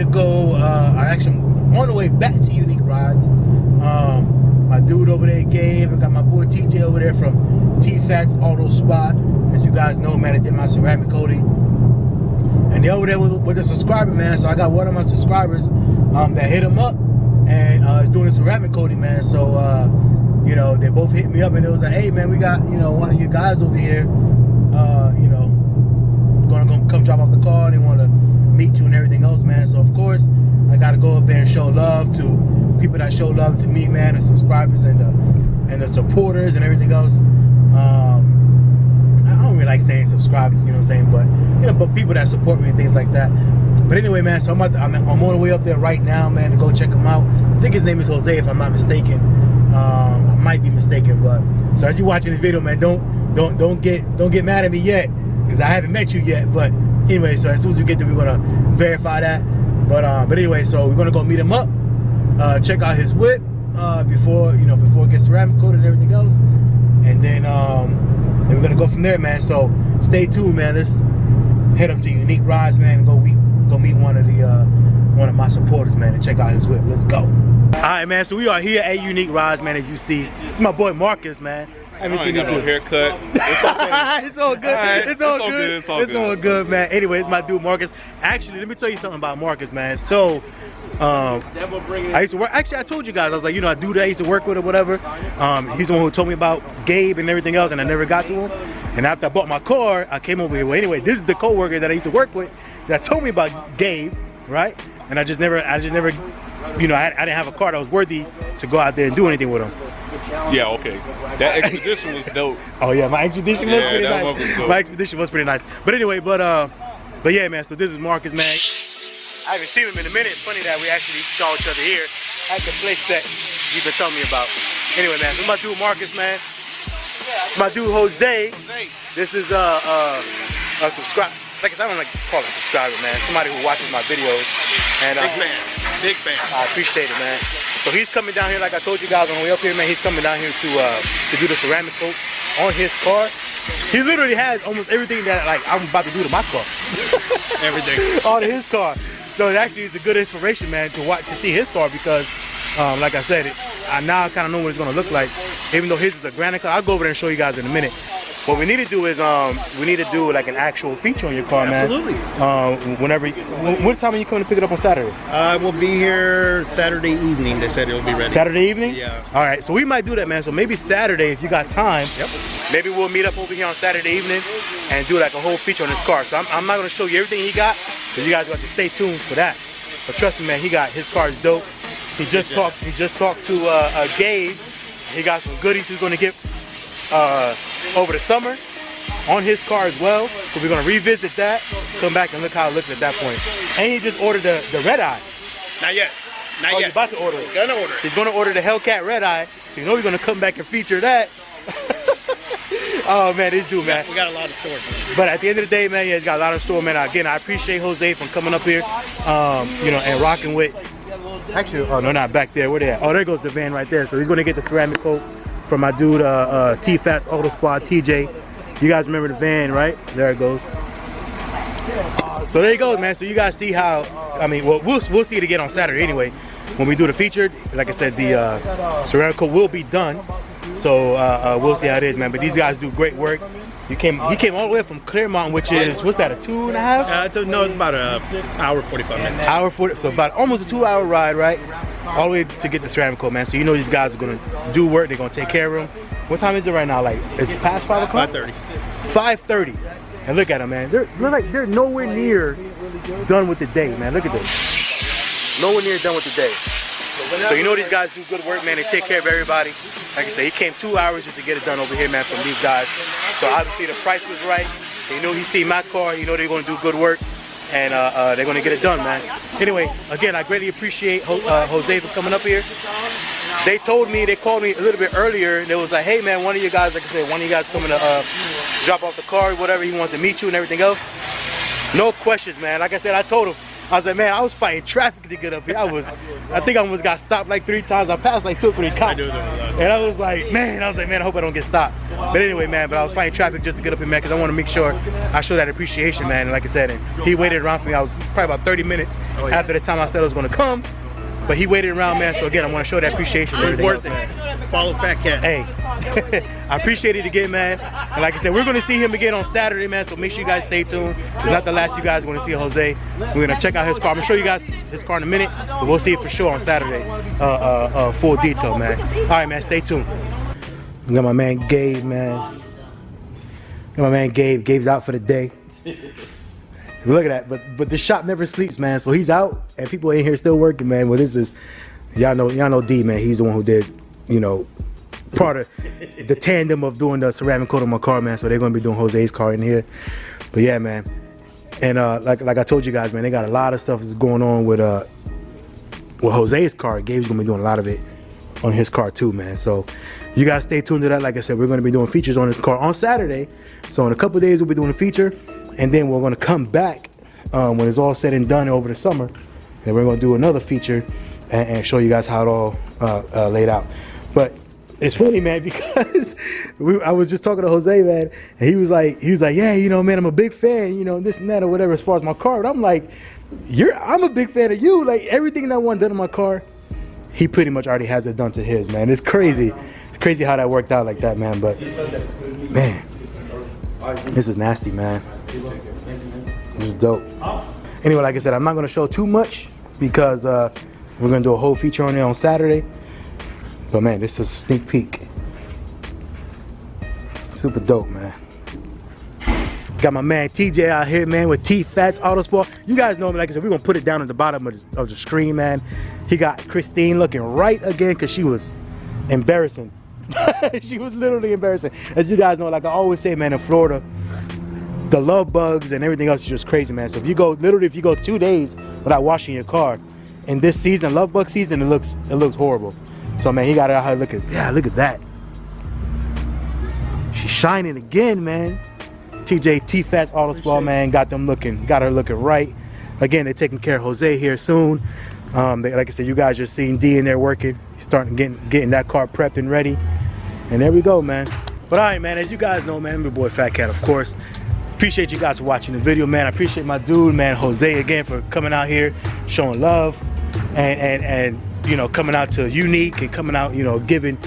to go, actually on the way back to Unique Rides. My dude over there, Gabe, I got my boy TJ over there from Fatkat Auto Spot. As you guys know, man, I did my ceramic coating. And they're over there with a subscriber, man. So I got one of my subscribers that hit him up and is doing the ceramic coating, man. So, you know, they both hit me up and it was like, hey, man, we got, you know, one of you guys over here, you know, gonna come drop off the car. They want to meet you and everything else, man. So, of course, I got to go up there and show love to people that show love to me, man, the subscribers and the supporters and everything else. I don't really like saying subscribers, you know what I'm saying, but you know, but people that support me and things like that. But anyway, man, so I'm on the way up there right now, man, to go check him out. I think his name is Jose, if I'm not mistaken. I might be mistaken, but so as you watching this video, man, don't get mad at me yet, because I haven't met you yet. But anyway, so as soon as we get there, we're gonna verify that. But anyway, so we're gonna go meet him up, check out his whip before it gets ceramic coated and everything else, and then we're gonna go from there, man. So stay tuned, man. Let's head up to Unique Rides, man, and go meet one of my supporters, man, and check out his whip. Let's go. All right, man. So we are here at Unique Rides, man. As you see, it's my boy Marcus, man. I ain't got no haircut. It's okay. It's all good. Right. It's all good. It's all good, man. Anyway, it's my dude Marcus. Actually, let me tell you something about Marcus, man. So I used to work. Actually, I told you guys, I was like, you know, a dude that I used to work with or whatever. He's the one who told me about Gabe and everything else, and I never got to him. And after I bought my car, I came over here. Well, anyway, this is the co-worker that I used to work with that told me about Gabe, right? And I just never, you know, I didn't have a car that was worthy to go out there and do anything with him. Yeah, okay. That expedition was dope. Oh yeah, my expedition was pretty nice. Was dope. My expedition was pretty nice. But anyway, but yeah, man. So this is Marcus, man. I haven't seen him in a minute. It's funny that we actually saw each other here at the place that you've been telling me about. Anyway, man, this is my dude Marcus, man. My dude Jose. This is a subscriber. Like I said, I don't like to call him a subscriber, man. Somebody who watches my videos. And Big fan. I appreciate it, man. So he's coming down here, like I told you guys on the way up here, man. He's coming down here to do the ceramic coat on his car. He literally has almost everything that like I'm about to do to my car. Everything. On his car. So it actually is a good inspiration, man, to see his car, because like I said, I now kind of know what it's gonna look like. Even though his is a granite car, I'll go over there and show you guys in a minute. What we need to do is we need to do like an actual feature on your car, man. Absolutely. What time are you coming to pick it up on Saturday? We'll be here Saturday evening. They said it'll be ready. Saturday evening? Yeah. All right, so we might do that, man. So maybe Saturday, if you got time. Yep. Maybe we'll meet up over here on Saturday evening and do like a whole feature on his car. So I'm not gonna show you everything he got, so you guys have to stay tuned for that. But trust me, man, his car is dope. He just talked to Gabe. He got some goodies he's gonna get over the summer on his car as well. So we're gonna revisit that, come back and look how it looks at that point. And he just ordered the red eye. Not yet. Not yet. yet. He's about to order it. Gonna order it. He's gonna order the Hellcat red eye. So you know we're gonna come back and feature that. Oh man, this dude, man. We got a lot of stores. But at the end of the day, man, yeah, he's got a lot of store, man. Again, I appreciate Jose for coming up here, you know, and rocking with. Actually, oh no, not back there. Where they at? Oh, there goes the van right there. So he's gonna get the ceramic coat from my dude, Fatkat Auto Spot, TJ. You guys remember the van, right? There it goes. So there you go, man. So you guys see how, I mean, well, we'll see it again on Saturday anyway. When we do the featured, like I said, the ceramic coat will be done. So we'll see how it is, man. But these guys do great work. He came all the way from Claremont, which is, what's that, a 2.5? No, it's about an hour 45 minutes. Hour 40, so about almost a 2-hour ride, right? All the way to get the ceramic coat, man. So you know these guys are gonna do work. They're gonna take care of them. What time is it right now? Like, it's past 5 o'clock? 5:30. 5:30. And look at them, man. They're nowhere near done with the day, man. Look at this. Nowhere near done with the day. So you know these guys do good work, man. They take care of everybody. Like I said, he came 2 hours just to get it done over here, man, from these guys. So obviously the price was right. You know he see my car, you know they're gonna do good work, and they're gonna get it done, man. Anyway, again, I greatly appreciate Jose for coming up here. They called me a little bit earlier. They was like, hey man, one of you guys, like I said, one of you guys coming to drop off the car or whatever. He wants to meet you and everything else. No questions, man. Like I said, I told him, I was like, man, I was fighting traffic to get up here. I think I almost got stopped like 3 times. I passed like 2 or 3 cops. And I was like, man, I hope I don't get stopped. But anyway, man, I was fighting traffic just to get up here, man, because I want to make sure I show that appreciation, man. And like I said, and he waited around for me. I was probably about 30 minutes after the time I said I was going to come. But he waited around, man. So again, I want to show that appreciation. Worth it. Follow Fatkat. Hey, I appreciate it again, man. And like I said, we're going to see him again on Saturday, man. So make sure you guys stay tuned. It's not the last you guys are going to see Jose. We're going to check out his car. I'm going to show you guys his car in a minute. But we'll see it for sure on Saturday. Full detail, man. All right, man. Stay tuned. We got my man Gabe, man. Got my man Gabe. Gabe's out for the day. Look at that, but the shop never sleeps, man. So he's out, and people in here still working, man. Well, this is, y'all know D, man. He's the one who did, you know, part of the tandem of doing the ceramic coat on my car, man. So they're gonna be doing Jose's car in here. But yeah, man. And like I told you guys, man, they got a lot of stuff that's going on with Jose's car. Gabe's gonna be doing a lot of it on his car too, man. So you guys stay tuned to that. Like I said, we're gonna be doing features on his car on Saturday. So in a couple of days, we'll be doing a feature. And then we're going to come back when it's all said and done over the summer, and we're going to do another feature and show you guys how it all laid out. But it's funny, man, because I was just talking to Jose, man, and he was like, yeah, you know, man, I'm a big fan, you know, this and that or whatever as far as my car. But I'm like, I'm a big fan of you. Like everything that I want done in my car, he pretty much already has it done to his, man. It's crazy. It's crazy how that worked out like that, man. But man, this is nasty, man. This is dope. Anyway, like I said, I'm not going to show too much because we're going to do a whole feature on it on Saturday. But man, this is a sneak peek. Super dope, man. Got my man TJ out here, man, with T-Fats Autosport. You guys know me, like I said, we're going to put it down at the bottom of the screen, man. He got Christine looking right again because she was embarrassing. She was literally embarrassing. As you guys know, like I always say, man, in Florida, the love bugs and everything else is just crazy, man. So if you go 2 days without washing your car, in this season, love bug season, it looks horrible. So man, he got it out here looking. Yeah, look at that. She's shining again, man. TJ T-Fats Autosport, man, got her looking right. Again, they're taking care of Jose here soon. Like I said, you guys just seen D in there working. He's starting getting that car prepped and ready. And there we go, man. But all right, man, as you guys know, man, I'm your boy Fatkat, of course. Appreciate you guys for watching the video, man. I appreciate my dude, man, Jose, again, for coming out here, showing love, and you know, coming out to Unique and coming out, you know, giving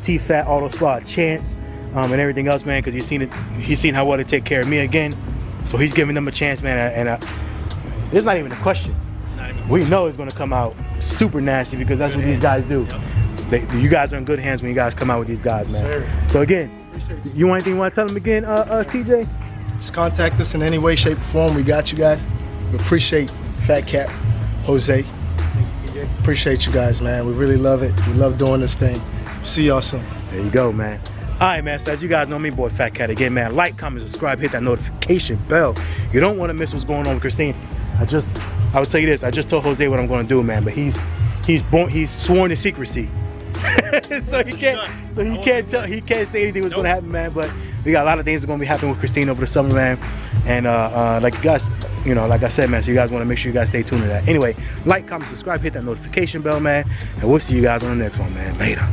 T-Fat Autosport a chance, and everything else, man, because he's seen how well they take care of me again. So he's giving them a chance, man, and it's not even a question. We know it's gonna come out super nasty because that's what these guys do. You guys are in good hands when you guys come out with these guys, man. Sir. So again, you want anything you want to tell them again, TJ? Just contact us in any way, shape, or form. We got you guys. We appreciate Fatkat, Jose. Appreciate you guys, man. We really love it. We love doing this thing. See y'all soon. There you go, man. All right, man. So as you guys know, me, boy Fatkat again, man. Like, comment, subscribe, hit that notification bell. You don't want to miss what's going on with Christine. I will tell you this. I just told Jose what I'm going to do, man. But he's sworn to secrecy. so he can't say anything what's going to happen, man. But we got a lot of things that are going to be happening with Christine over the summer, man. And like you guys, you know, like I said, man, so you guys want to make sure you guys stay tuned to that. Anyway, like, comment, subscribe, hit that notification bell, man. And we'll see you guys on the next one, man. Later.